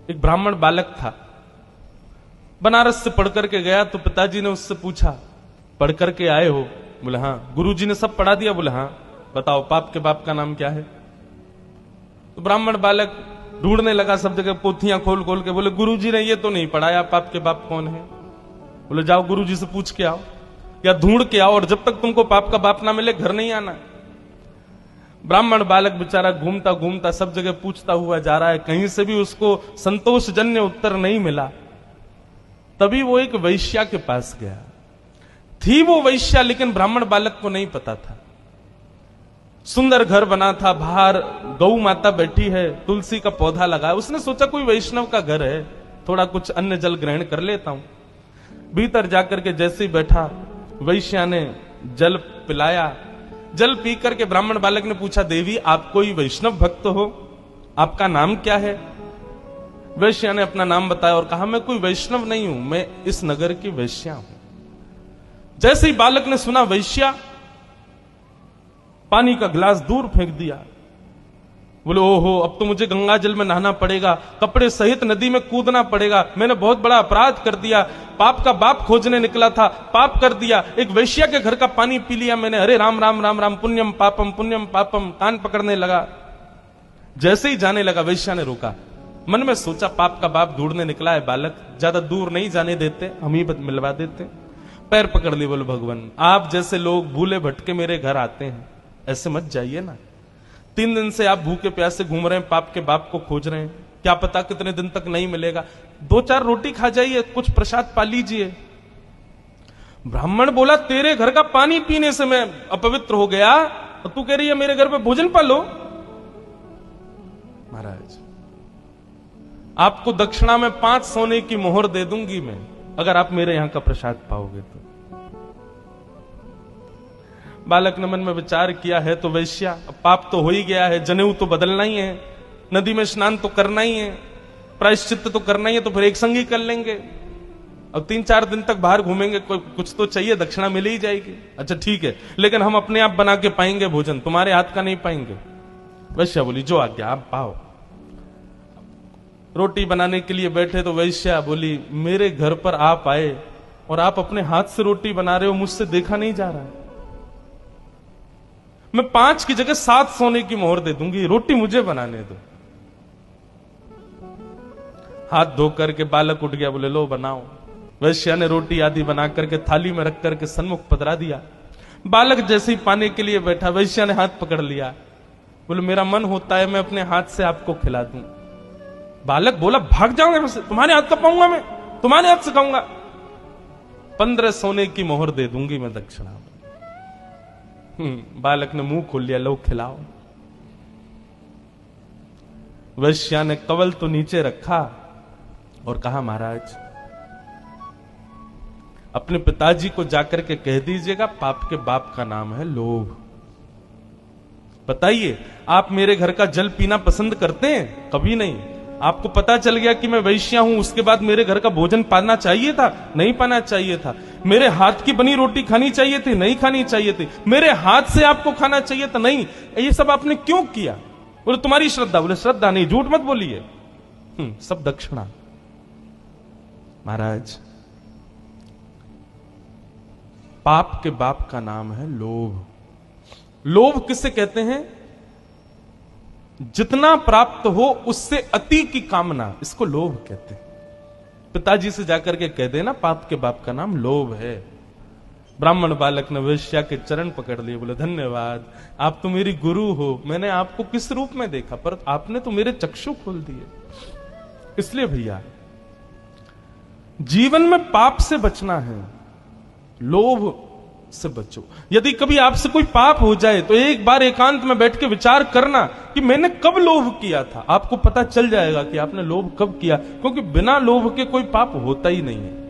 एक ब्राह्मण बालक था, बनारस से पढ़ करके गया। तो पिताजी ने उससे पूछा, पढ़ करके आए हो? बोले हाँ। गुरुजी ने सब पढ़ा दिया? बोले हाँ। बताओ पाप के बाप का नाम क्या है? तो ब्राह्मण बालक ढूंढने लगा सब जगह, पोथियां खोल खोल के। बोले गुरुजी ने ये तो नहीं पढ़ाया, पाप के बाप कौन है? बोले जाओ गुरुजी से पूछ के आओ या ढूंढ के आओ, और जब तक तुमको पाप का बाप ना मिले घर नहीं आना। ब्राह्मण बालक बेचारा घूमता घूमता सब जगह पूछता हुआ जा रहा है, कहीं से भी उसको संतोषजन्य उत्तर नहीं मिला। तभी वो एक वैश्या के पास गया। थी वो वैश्या, लेकिन ब्राह्मण बालक को नहीं पता था। सुंदर घर बना था, बाहर गौ माता बैठी है, तुलसी का पौधा लगा है। उसने सोचा कोई वैष्णव का घर है, थोड़ा कुछ अन्न जल ग्रहण कर लेता हूं। भीतर जाकर के जैसे ही बैठा, वैश्या ने जल पिलाया। जल पी करके ब्राह्मण बालक ने पूछा, देवी आप कोई वैष्णव भक्त हो? आपका नाम क्या है? वैश्या ने अपना नाम बताया और कहा, मैं कोई वैष्णव नहीं हूं, मैं इस नगर की वैश्या हूं। जैसे ही बालक ने सुना वैश्या, पानी का गिलास दूर फेंक दिया। बोले ओहो, अब तो मुझे गंगा जल में नहाना पड़ेगा, कपड़े सहित नदी में कूदना पड़ेगा, मैंने बहुत बड़ा अपराध कर दिया, पाप का बाप खोजने निकला था, पाप कर दिया, एक वैश्या के घर का पानी पी लिया मैंने, अरे राम राम राम राम, पुण्यम पापम, कान पकड़ने लगा। जैसे ही जाने लगा, वैश्या ने रोका। मन में सोचा, पाप का बाप ढूंढने निकला है बालक, ज्यादा दूर नहीं जाने देते, हम ही मिलवा देते। पैर पकड़ लिए, बोले भगवान आप जैसे लोग भूले भटके मेरे घर आते हैं, ऐसे मत जाइए ना। 3 दिन से आप भूखे प्यासे घूम रहे हैं, पाप के बाप को खोज रहे हैं, क्या पता कितने दिन तक नहीं मिलेगा, 2-4 रोटी खा जाइए, कुछ प्रसाद पा लीजिए। ब्राह्मण बोला, तेरे घर का पानी पीने से मैं अपवित्र हो गया और तू कह रही है मेरे घर पे भोजन पालो? महाराज आपको दक्षिणा में 5 सोने की मोहर दे दूंगी मैं, अगर आप मेरे यहां का प्रसाद पाओगे तो। बालक ने मन में विचार किया है तो वैश्या, पाप तो हो ही गया है, जनेऊ तो बदलना ही है, नदी में स्नान तो करना ही है, प्रायश्चित्त तो करना ही है, तो फिर एक संग ही कर लेंगे। अब 3-4 दिन तक बाहर घूमेंगे, कुछ तो चाहिए, दक्षिणा मिल ही जाएगी। अच्छा ठीक है, लेकिन हम अपने आप बना के पाएंगे भोजन, तुम्हारे हाथ का नहीं पाएंगे। वैश्या बोली, जो आज्ञा आप पाओ। रोटी बनाने के लिए बैठे तो वैश्या बोली, मेरे घर पर आप आए और आप अपने हाथ से रोटी बना रहे हो, मुझसे देखा नहीं जा रहा है, मैं 5 की जगह 7 सोने की मोहर दे दूंगी, रोटी मुझे बनाने दो। हाथ धो करके बालक उठ गया, बोले लो बनाओ। वैश्या ने रोटी आदि बना करके थाली में रख करके सन्मुख पधरा दिया। बालक जैसे ही पाने के लिए बैठा, वैश्या ने हाथ पकड़ लिया, बोले मेरा मन होता है मैं अपने हाथ से आपको खिला दूं। बालक बोला, भाग जाऊंगा यहां से, तुम्हारे हाथ का पाऊंगा मैं, तुम्हारे हाथ से खाऊंगा। 15 सोने की मोहर दे दूंगी मैं दक्षिणा में। बालक ने मुंह खोल लिया, लो खिलाओ। वैश्या ने कवल तो नीचे रखा और कहा, महाराज अपने पिताजी को जाकर के कह दीजिएगा, पाप के बाप का नाम है लोभ। बताइए, आप मेरे घर का जल पीना पसंद करते हैं? कभी नहीं। आपको पता चल गया कि मैं वैश्या हूं, उसके बाद मेरे घर का भोजन पाना चाहिए था? नहीं पाना चाहिए था। मेरे हाथ की बनी रोटी खानी चाहिए थी? नहीं खानी चाहिए थी। मेरे हाथ से आपको खाना चाहिए था? नहीं। ये सब आपने क्यों किया? बोले तुम्हारी श्रद्धा। बोले श्रद्धा नहीं, झूठ मत बोलिए, सब दक्षिणा। महाराज पाप के बाप का नाम है लोभ। लोभ किसे कहते हैं? जितना प्राप्त हो उससे अति की कामना, इसको लोभ कहते हैं। पिताजी से जाकर के कह देना, पाप के बाप का नाम लोभ है। ब्राह्मण बालक ने वैश्या के चरण पकड़ लिए, बोले धन्यवाद, आप तो मेरी गुरु हो, मैंने आपको किस रूप में देखा, पर आपने तो मेरे चक्षु खोल दिए। इसलिए भैया जीवन में पाप से बचना है, लोभ से बचो। यदि कभी आपसे कोई पाप हो जाए तो एक बार एकांत में बैठ के विचार करना कि मैंने कब लोभ किया था। आपको पता चल जाएगा कि आपने लोभ कब किया, क्योंकि बिना लोभ के कोई पाप होता ही नहीं है।